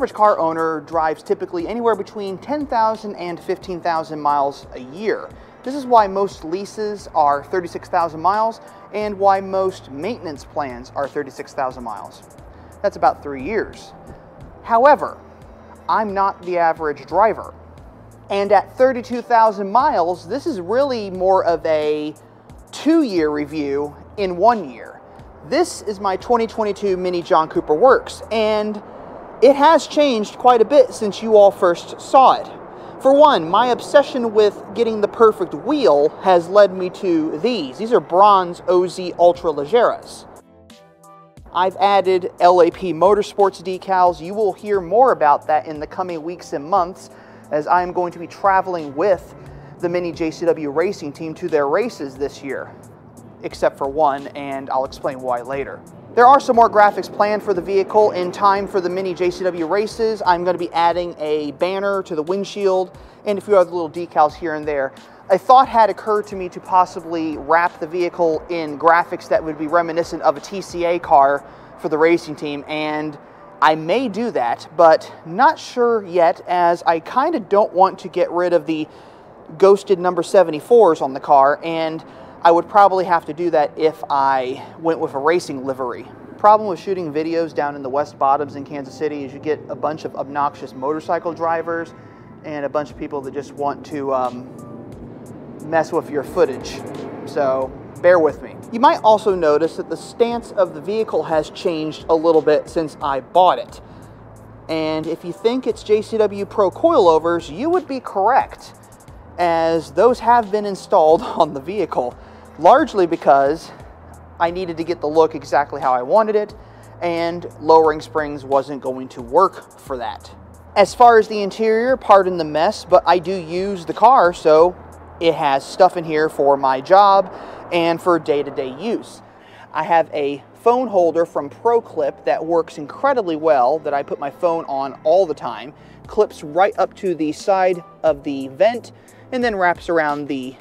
average car owner drives typically anywhere between 10,000 and 15,000 miles a year. This is why most leases are 36,000 miles and why most maintenance plans are 36,000 miles. That's about 3 years. However, I'm not the average driver. And at 32,000 miles, this is really more of a 2-year review in 1 year. This is my 2022 Mini John Cooper Works, and it has changed quite a bit since you all first saw it. For one, my obsession with getting the perfect wheel has led me to these. These are bronze OZ Ultra Legeras. I've added LAP Motorsports decals. You will hear more about that in the coming weeks and months, as I am going to be traveling with the Mini JCW racing team to their races this year, except for one, and I'll explain why later. There are some more graphics planned for the vehicle in time for the Mini JCW races. I'm going to be adding a banner to the windshield and a few other little decals here and there. A thought had occurred to me to possibly wrap the vehicle in graphics that would be reminiscent of a TCA car for the racing team, and I may do that, but not sure yet, as I kind of don't want to get rid of the ghosted number 74s on the car, and I would probably have to do that if I went with a racing livery. Problem with shooting videos down in the West Bottoms in Kansas City is you get a bunch of obnoxious motorcycle drivers and a bunch of people that just want to mess with your footage. So bear with me. You might also notice that the stance of the vehicle has changed a little bit since I bought it. And if you think it's JCW Pro coilovers, you would be correct, as those have been installed on the vehicle, largely because I needed to get the look exactly how I wanted it, and lowering springs wasn't going to work for that. As far as the interior, pardon the mess, but I do use the car, so it has stuff in here for my job and for day-to-day use. I have a phone holder from ProClip that works incredibly well, that I put my phone on all the time, clips right up to the side of the vent, and then wraps around the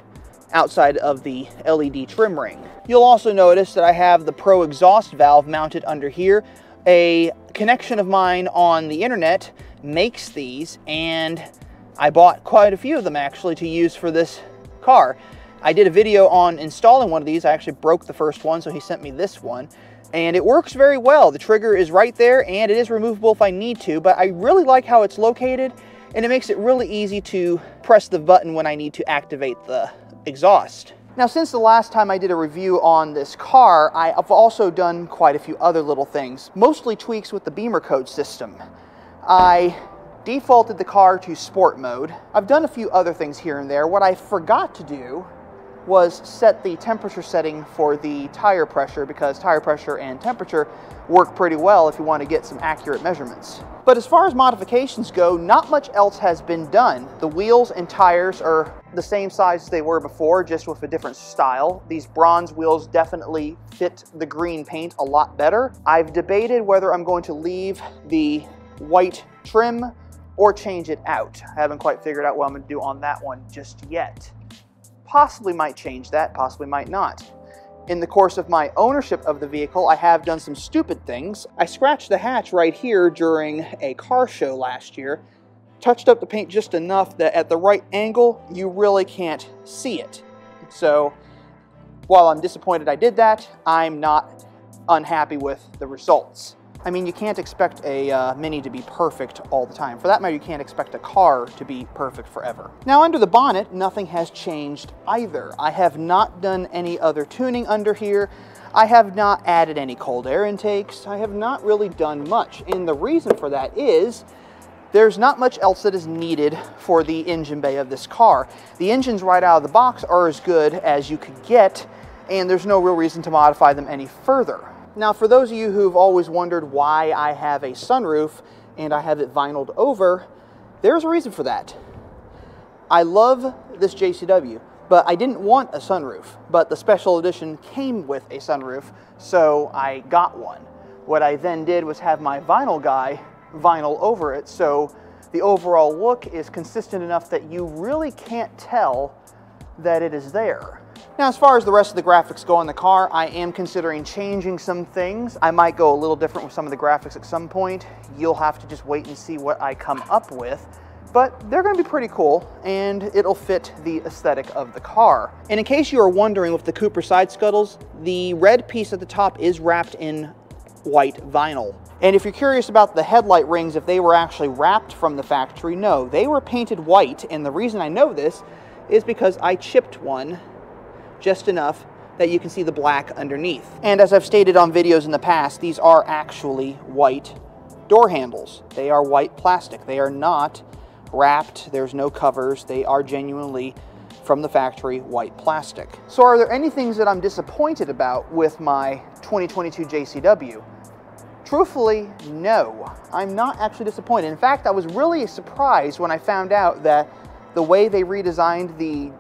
outside of the LED trim ring. You'll also notice that I have the Pro exhaust valve mounted under here. A connection of mine on the internet makes these, and I bought quite a few of them actually to use for this car. I did a video on installing one of these. I actually broke the first one, so he sent me this one, and it works very well. The trigger is right there, and it is removable if I need to, but I really like how it's located, and it makes it really easy to press the button when I need to activate the exhaust. Now, since the last time I did a review on this car, I've also done quite a few other little things, mostly tweaks with the beamer code system. I defaulted the car to sport mode. I've done a few other things here and there. What I forgot to do was set the temperature setting for the tire pressure, because tire pressure and temperature work pretty well if you want to get some accurate measurements. But as far as modifications go, not much else has been done. The wheels and tires are the same size as they were before, just with a different style. These bronze wheels definitely fit the green paint a lot better. I've debated whether I'm going to leave the white trim or change it out. I haven't quite figured out what I'm going to do on that one just yet. Possibly might change that, possibly might not. In the course of my ownership of the vehicle, I have done some stupid things. I scratched the hatch right here during a car show last year, touched up the paint just enough that at the right angle, you really can't see it. So while I'm disappointed I did that, I'm not unhappy with the results. I mean, you can't expect a Mini to be perfect all the time. For that matter, you can't expect a car to be perfect forever. Now, under the bonnet, nothing has changed either. I have not done any other tuning under here. I have not added any cold air intakes. I have not really done much. And the reason for that is there's not much else that is needed for the engine bay of this car. The engines right out of the box are as good as you could get, and there's no real reason to modify them any further. Now, for those of you who've always wondered why I have a sunroof and I have it vinyled over, there's a reason for that. I love this JCW, but I didn't want a sunroof, but the special edition came with a sunroof, so I got one. What I then did was have my vinyl guy vinyl over it, so the overall look is consistent enough that you really can't tell that it is there. Now, as far as the rest of the graphics go on the car, I am considering changing some things. I might go a little different with some of the graphics at some point. You'll have to just wait and see what I come up with. But they're going to be pretty cool, and it'll fit the aesthetic of the car. And in case you are wondering with the Cooper side scuttles, the red piece at the top is wrapped in white vinyl. And if you're curious about the headlight rings, if they were actually wrapped from the factory, no, they were painted white. And the reason I know this is because I chipped one just enough that you can see the black underneath. And as I've stated on videos in the past, these are actually white door handles. They are white plastic. They are not wrapped, there's no covers, they are genuinely from the factory white plastic. So are there any things that I'm disappointed about with my 2022 JCW? Truthfully, no. I'm not actually disappointed. In fact, I was really surprised when I found out that the way they redesigned the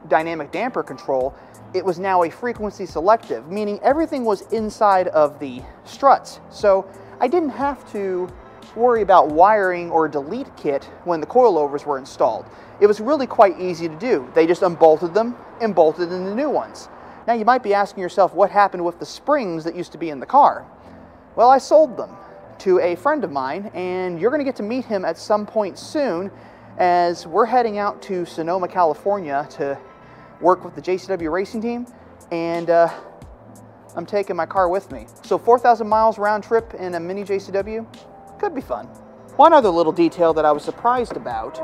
dynamic damper control, it was now a frequency selective, meaning everything was inside of the struts. So I didn't have to worry about wiring or delete kit when the coilovers were installed. It was really quite easy to do. They just unbolted them and bolted in the new ones. Now you might be asking yourself what happened with the springs that used to be in the car. Well, I sold them to a friend of mine, and you're going to get to meet him at some point soon as we're heading out to Sonoma, California to work with the JCW racing team, and I'm taking my car with me. So 4,000 miles round trip in a Mini JCW. Could be fun. One other little detail that I was surprised about.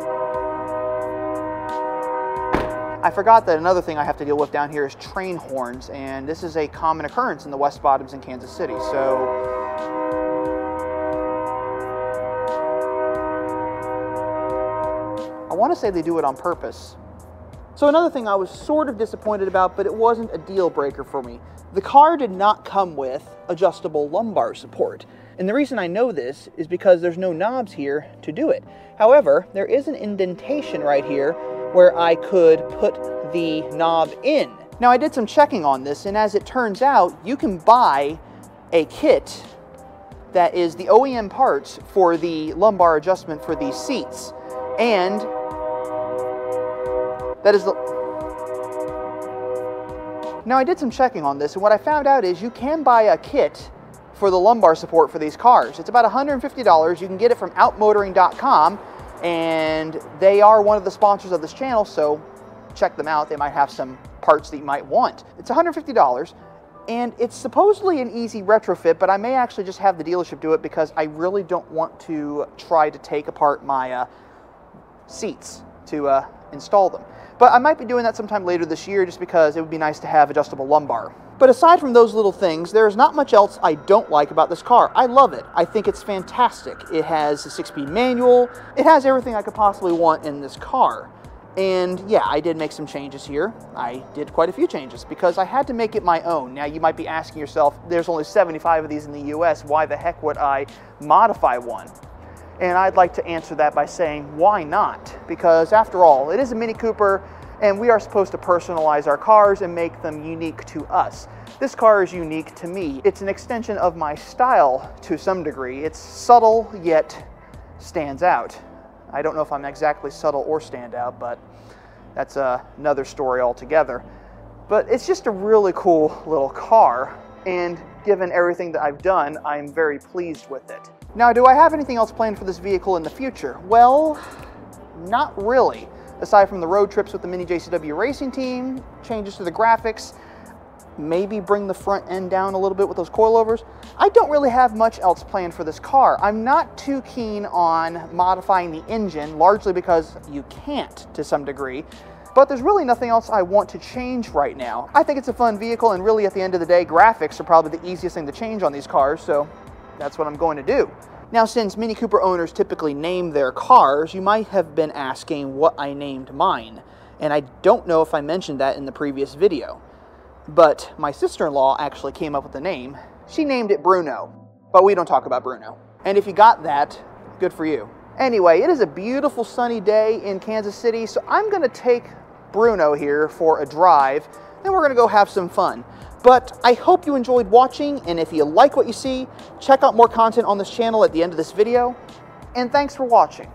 I forgot that another thing I have to deal with down here is train horns, and this is a common occurrence in the West Bottoms in Kansas City. So I want to say they do it on purpose. So another thing I was sort of disappointed about, but it wasn't a deal breaker for me. The car did not come with adjustable lumbar support. And the reason I know this is because there's no knobs here to do it. However, there is an indentation right here where I could put the knob in. Now, I did some checking on this, and as it turns out, you can buy a kit that is the OEM parts for the lumbar adjustment for these seats. And that is the... Now, I did some checking on this, and what I found out is you can buy a kit for the lumbar support for these cars. It's about $150. You can get it from outmotoring.com, and they are one of the sponsors of this channel, so check them out. They might have some parts that you might want. It's $150, and it's supposedly an easy retrofit, but I may actually just have the dealership do it because I really don't want to try to take apart my seats to install them. But I might be doing that sometime later this year just because it would be nice to have adjustable lumbar. But aside from those little things, there's not much else I don't like about this car. I love it. I think it's fantastic. It has a 6-speed manual. It has everything I could possibly want in this car. And yeah, I did make some changes here. I did quite a few changes because I had to make it my own. Now you might be asking yourself, there's only 75 of these in the US. Why the heck would I modify one? And I'd like to answer that by saying, why not? Because after all, it is a Mini Cooper, and we are supposed to personalize our cars and make them unique to us. This car is unique to me. It's an extension of my style to some degree. It's subtle, yet stands out. I don't know if I'm exactly subtle or stand out, but that's another story altogether. But it's just a really cool little car, and given everything that I've done, I'm very pleased with it. Now, do I have anything else planned for this vehicle in the future? Well, not really. Aside from the road trips with the Mini JCW racing team, changes to the graphics, maybe bring the front end down a little bit with those coilovers. I don't really have much else planned for this car. I'm not too keen on modifying the engine, largely because you can't to some degree. But there's really nothing else I want to change right now. I think it's a fun vehicle, and really at the end of the day, graphics are probably the easiest thing to change on these cars, so that's what I'm going to do. Now, since Mini Cooper owners typically name their cars, you might have been asking what I named mine. And I don't know if I mentioned that in the previous video. But my sister-in-law actually came up with the name. She named it Bruno, but we don't talk about Bruno. And if you got that, good for you. Anyway, it is a beautiful sunny day in Kansas City, so I'm going to take Bruno here for a drive, then we're going to go have some fun. But I hope you enjoyed watching, and if you like what you see, check out more content on this channel at the end of this video, and thanks for watching.